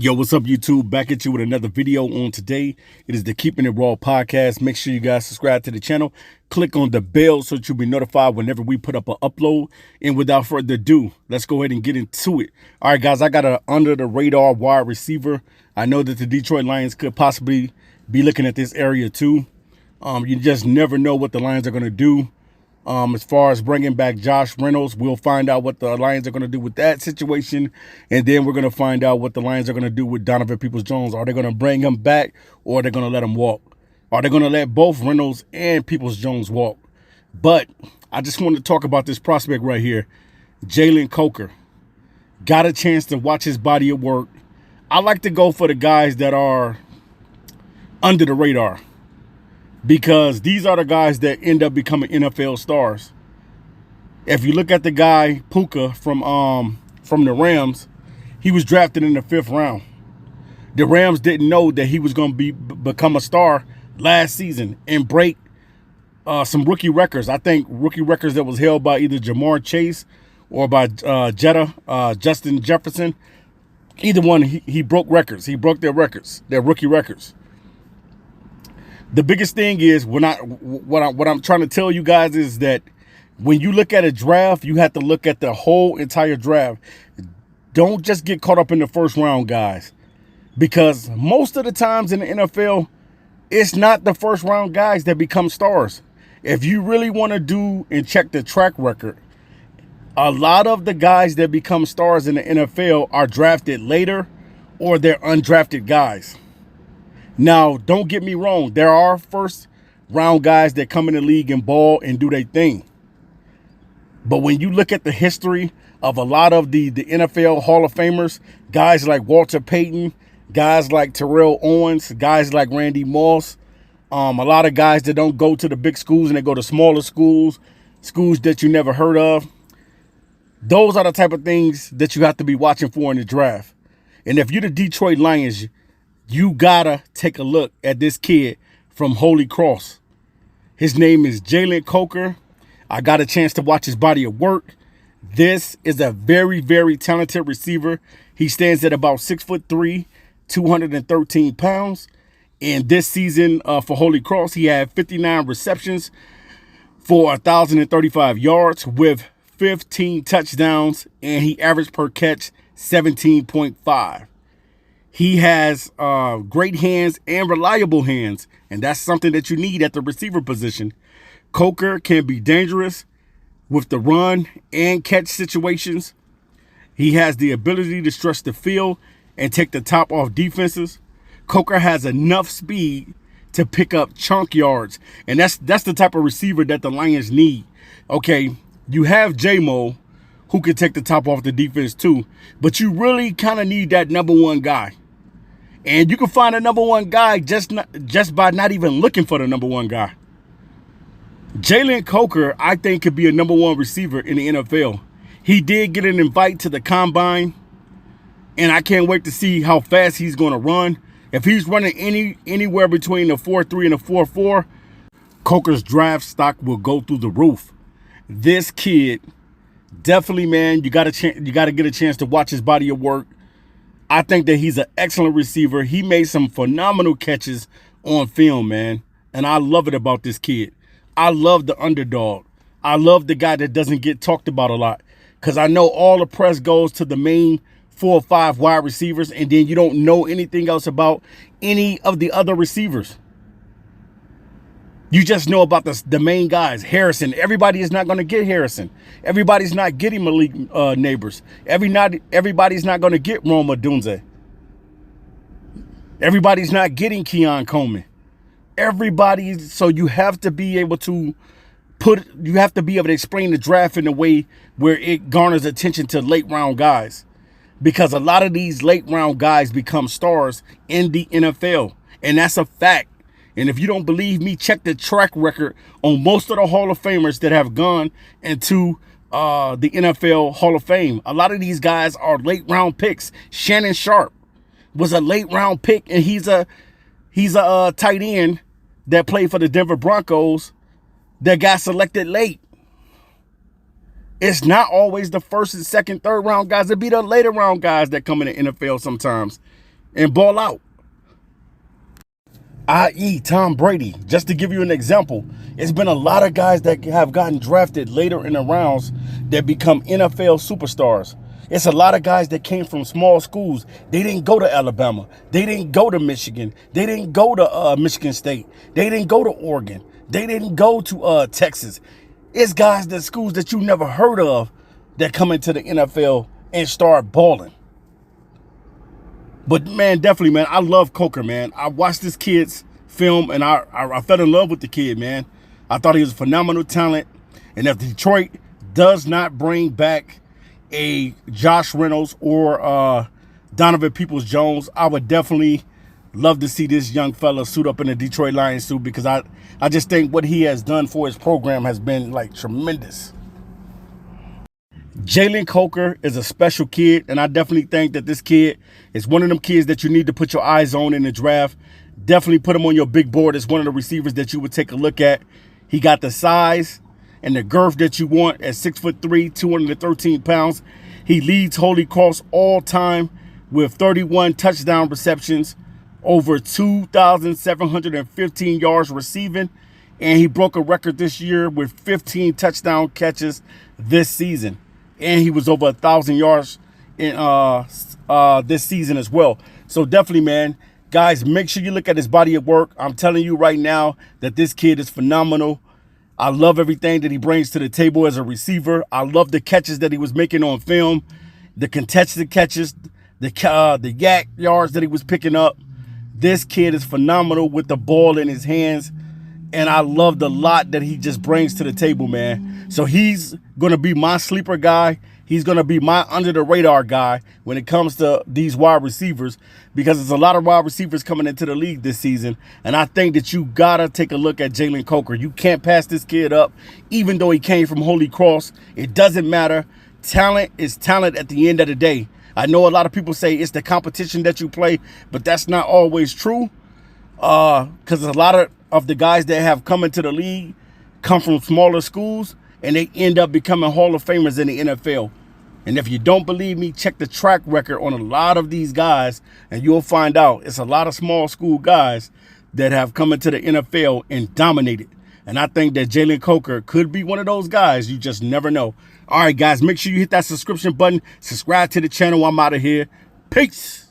Yo, what's up, YouTube? Back at you with another video on today. It is the Keeping It Raw podcast. Make sure you guys subscribe to the channel. Click on the bell so that you'll be notified whenever we put up an upload. And without further ado, let's go ahead and get into it. All right, guys, I got a under-the-radar wide receiver. I know that the Detroit Lions could possibly be looking at this area too. You just never know what the Lions are going to do. As far as bringing back Josh Reynolds, we'll find out what the Lions are going to do with that situation. And then we're going to find out what the Lions are going to do with Donovan Peoples-Jones. Are they going to bring him back or are they going to let him walk? Are they going to let both Reynolds and Peoples-Jones walk? But I just wanted to talk about this prospect right here, Jalen Coker. Got a chance to watch his body of work. I like to go for the guys that are under the radar, because these are the guys that end up becoming NFL stars. If you look at the guy Puka from the Rams, he was drafted in the 5th round. The Rams didn't know that he was going to become a star last season and break some rookie records. I think rookie records that was held by either Jamar Chase or by Justin Jefferson. Either one, he broke records. He broke their records, their rookie records. The biggest thing is what I'm trying to tell you guys is that when you look at a draft, you have to look at the whole entire draft. Don't just get caught up in the first round, guys, because most of the times in the NFL, it's not the first round guys that become stars. If you really want to do and check the track record, a lot of the guys that become stars in the NFL are drafted later or they're undrafted guys. Now, don't get me wrong. There are first round guys that come in the league and ball and do their thing. But when you look at the history of a lot of the NFL Hall of Famers, guys like Walter Payton, guys like Terrell Owens, guys like Randy Moss, a lot of guys that don't go to the big schools and they go to smaller schools, schools that you never heard of. Those are the type of things that you have to be watching for in the draft. And if you're the Detroit Lions, you gotta take a look at this kid from Holy Cross. His name is Jalen Coker. I got a chance to watch his body of work. This is a very, very talented receiver. He stands at about 6'3", 213 pounds. And this season for Holy Cross, he had 59 receptions for 1,035 yards with 15 touchdowns, and he averaged per catch 17.5. He has great hands and reliable hands, and that's something that you need at the receiver position. Coker can be dangerous with the run and catch situations. He has the ability to stretch the field and take the top off defenses. Coker has enough speed to pick up chunk yards, and that's the type of receiver that the Lions need. Okay, you have J-Mo, who can take the top off the defense too, but you really kind of need that number one guy. And you can find a number one guy just by not even looking for the number one guy. Jalen Coker, I think, could be a number one receiver in the NFL. He did get an invite to the combine, and I can't wait to see how fast he's going to run. If he's running anywhere between the 4.3 and the 4.4, Coker's draft stock will go through the roof. This kid, definitely, man, you got to get a chance to watch his body of work. I think that he's an excellent receiver. He made some phenomenal catches on film, man. And I love it about this kid. I love the underdog. I love the guy that doesn't get talked about a lot, because I know all the press goes to the main 4 or 5 wide receivers, and then you don't know anything else about any of the other receivers. You just know about the main guys. Harrison. Everybody is not going to get Harrison. Everybody's not getting Malik Neighbors. Everybody's not going to get Roma Dunze. Everybody's not getting Keon Coleman. Everybody. So you have to be able to explain the draft in a way where it garners attention to late round guys, because a lot of these late round guys become stars in the NFL, and that's a fact. And if you don't believe me, check the track record on most of the Hall of Famers that have gone into the NFL Hall of Fame. A lot of these guys are late round picks. Shannon Sharp was a late round pick, and he's a tight end that played for the Denver Broncos that got selected late. It's not always the first and second, third round guys. It be the later round guys that come in the NFL sometimes. and ball out, i.e. Tom Brady. Just to give you an example, it's been a lot of guys that have gotten drafted later in the rounds that become NFL superstars. It's a lot of guys that came from small schools. They didn't go to Alabama. They didn't go to Michigan. They didn't go to Michigan State. They didn't go to Oregon. They didn't go to Texas. It's guys that schools that you never heard of that come into the NFL and start balling. But man, definitely, man, I love Coker, man. I watched this kid's film and I fell in love with the kid, man. I thought he was a phenomenal talent. And if Detroit does not bring back a Josh Reynolds or Donovan Peoples-Jones, I would definitely love to see this young fella suit up in a Detroit Lions suit, because I just think what he has done for his program has been like tremendous. Jalen Coker is a special kid, and I definitely think that this kid is one of them kids that you need to put your eyes on in the draft. Definitely put him on your big board as one of the receivers that you would take a look at. He got the size and the girth that you want at 6'3", 213 pounds. He leads Holy Cross all time with 31 touchdown receptions, over 2,715 yards receiving, and he broke a record this year with 15 touchdown catches this season. And he was over 1,000 yards in this season as well. So definitely, man, guys, make sure you look at his body of work. I'm telling you right now that this kid is phenomenal. I love everything that he brings to the table as a receiver. I love the catches that he was making on film, the contested catches, the yak yards that he was picking up. This kid is phenomenal with the ball in his hands, and I love the lot that he just brings to the table, man. So he's going to be my sleeper guy. He's going to be my under-the-radar guy when it comes to these wide receivers, because there's a lot of wide receivers coming into the league this season, and I think that you got to take a look at Jalen Coker. You can't pass this kid up, even though he came from Holy Cross. It doesn't matter. Talent is talent at the end of the day. I know a lot of people say it's the competition that you play, but that's not always true, because a lot of the guys that have come into the league come from smaller schools, and they end up becoming Hall of Famers in the NFL. And if you don't believe me, check the track record on a lot of these guys, and you'll find out it's a lot of small school guys that have come into the NFL and dominated. And I think that Jalen Coker could be one of those guys. You just never know. All right, guys, make sure you hit that subscription button. Subscribe to the channel. I'm out of here. Peace.